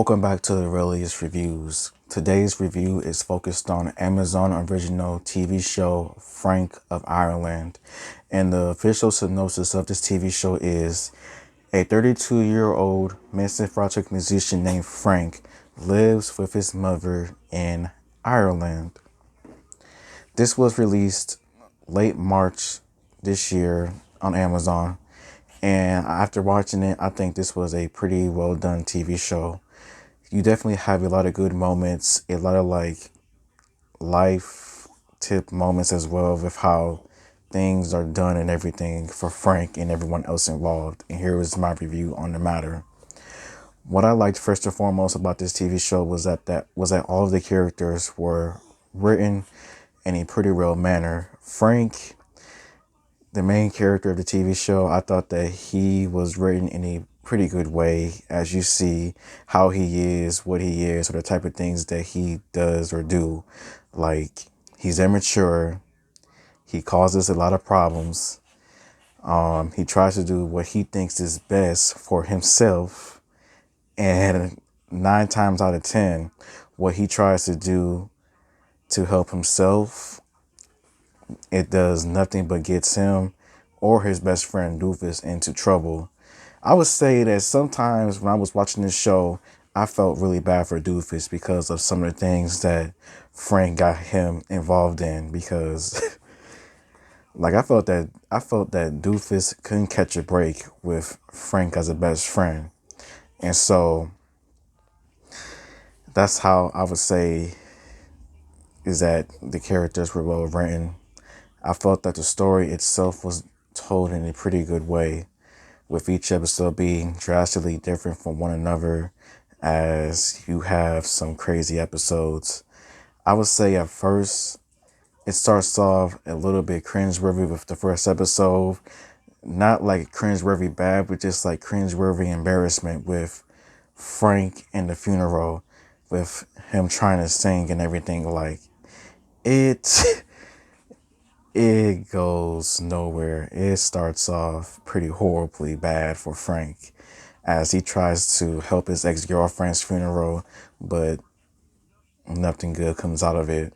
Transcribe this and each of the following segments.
Welcome back to the Realist Reviews. Today's review is focused on Amazon original TV show Frank of Ireland. And the official synopsis of this TV show is a 32-year-old misanthropic musician named Frank lives with his mother in Ireland. This was released late March this year on Amazon. And after watching it, I think this was a pretty well done TV show. You definitely have a lot of good moments, a lot of life tip moments as well with how things are done and everything for Frank and everyone else involved. And here is my review on the matter. What I liked first and foremost about this TV show was that all of the characters were written in a pretty real manner. Frank, the main character of the TV show, I thought that he was written in a pretty good way, as you see how he is, what he is, or the type of things that he does or do. Like, he's immature. He causes a lot of problems. He tries to do what he thinks is best for himself. And 9 times out of 10, what he tries to do to help himself, it does nothing but gets him or his best friend Doofus into trouble. I would say that sometimes when I was watching this show, I felt really bad for Doofus because of some of the things that Frank got him involved in. Because, I felt that Doofus couldn't catch a break with Frank as a best friend, and so that's how I would say is that the characters were well written. I felt that the story itself was told in a pretty good way, with each episode being drastically different from one another, as you have some crazy episodes. I would say at first, it starts off a little bit cringeworthy with the first episode. Not like cringeworthy bad, but just like cringeworthy embarrassment with Frank and the funeral, with him trying to sing and everything. Like, it goes nowhere. It starts off pretty horribly bad for Frank as he tries to help his ex-girlfriend's funeral, but nothing good comes out of it.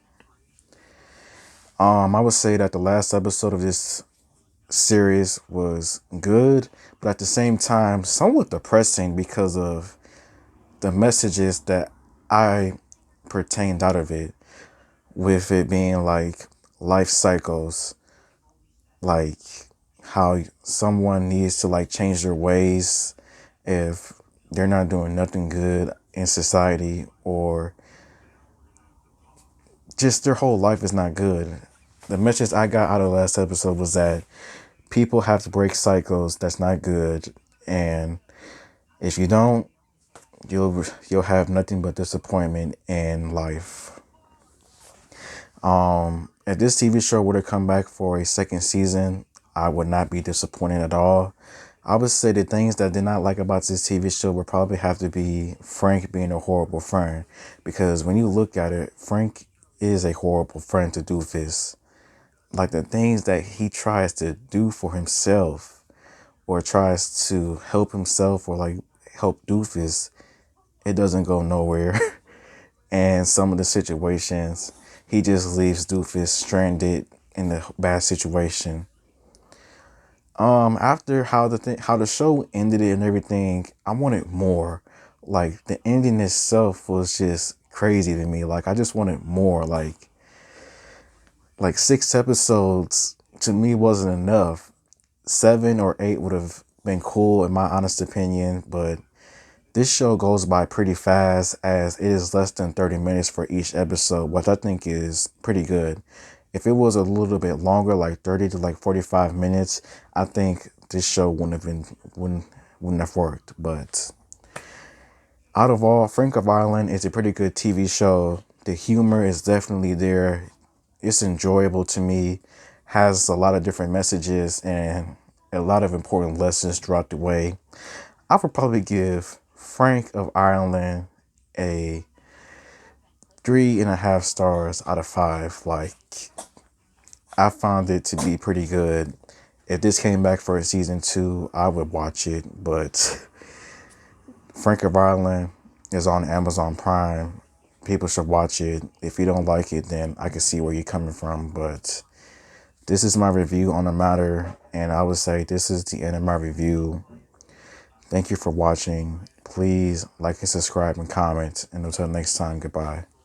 I would say that the last episode of this series was good, but at the same time, somewhat depressing because of the messages that I pertained out of it, with it being like life cycles, like how someone needs to change their ways if they're not doing nothing good in society, or just their whole life is not good. The message I got out of the last episode was that people have to break cycles that's not good, and if you don't, you'll have nothing but disappointment in life. If this TV show were to come back for a second season, I would not be disappointed at all. I would say the things that I did not like about this TV show would probably have to be Frank being a horrible friend. Because when you look at it, Frank is a horrible friend to Doofus. Like, the things that he tries to do for himself, or tries to help himself, or help Doofus, it doesn't go nowhere. And some of the situations, he just leaves Doofus stranded in a bad situation. After how the show ended it and everything, I wanted more. Like, the ending itself was just crazy to me. Like, I just wanted more. Like 6 episodes to me wasn't enough. 7 or 8 would have been cool in my honest opinion, but this show goes by pretty fast, as it is less than 30 minutes for each episode, which I think is pretty good. If it was a little bit longer, like 30 to 45 minutes, I think this show wouldn't have worked. But out of all, Frank of Ireland is a pretty good TV show. The humor is definitely there. It's enjoyable to me. Has a lot of different messages and a lot of important lessons throughout the way. I would probably give Frank of Ireland a 3.5 stars out of 5. Like, I found it to be pretty good. If this came back for a season 2, I would watch it. But Frank of Ireland is on Amazon Prime. People should watch it. If you don't like it, then I can see where you're coming from. But this is my review on the matter, and I would say this is the end of my review. Thank you for watching. Please like and subscribe and comment. And until next time, goodbye.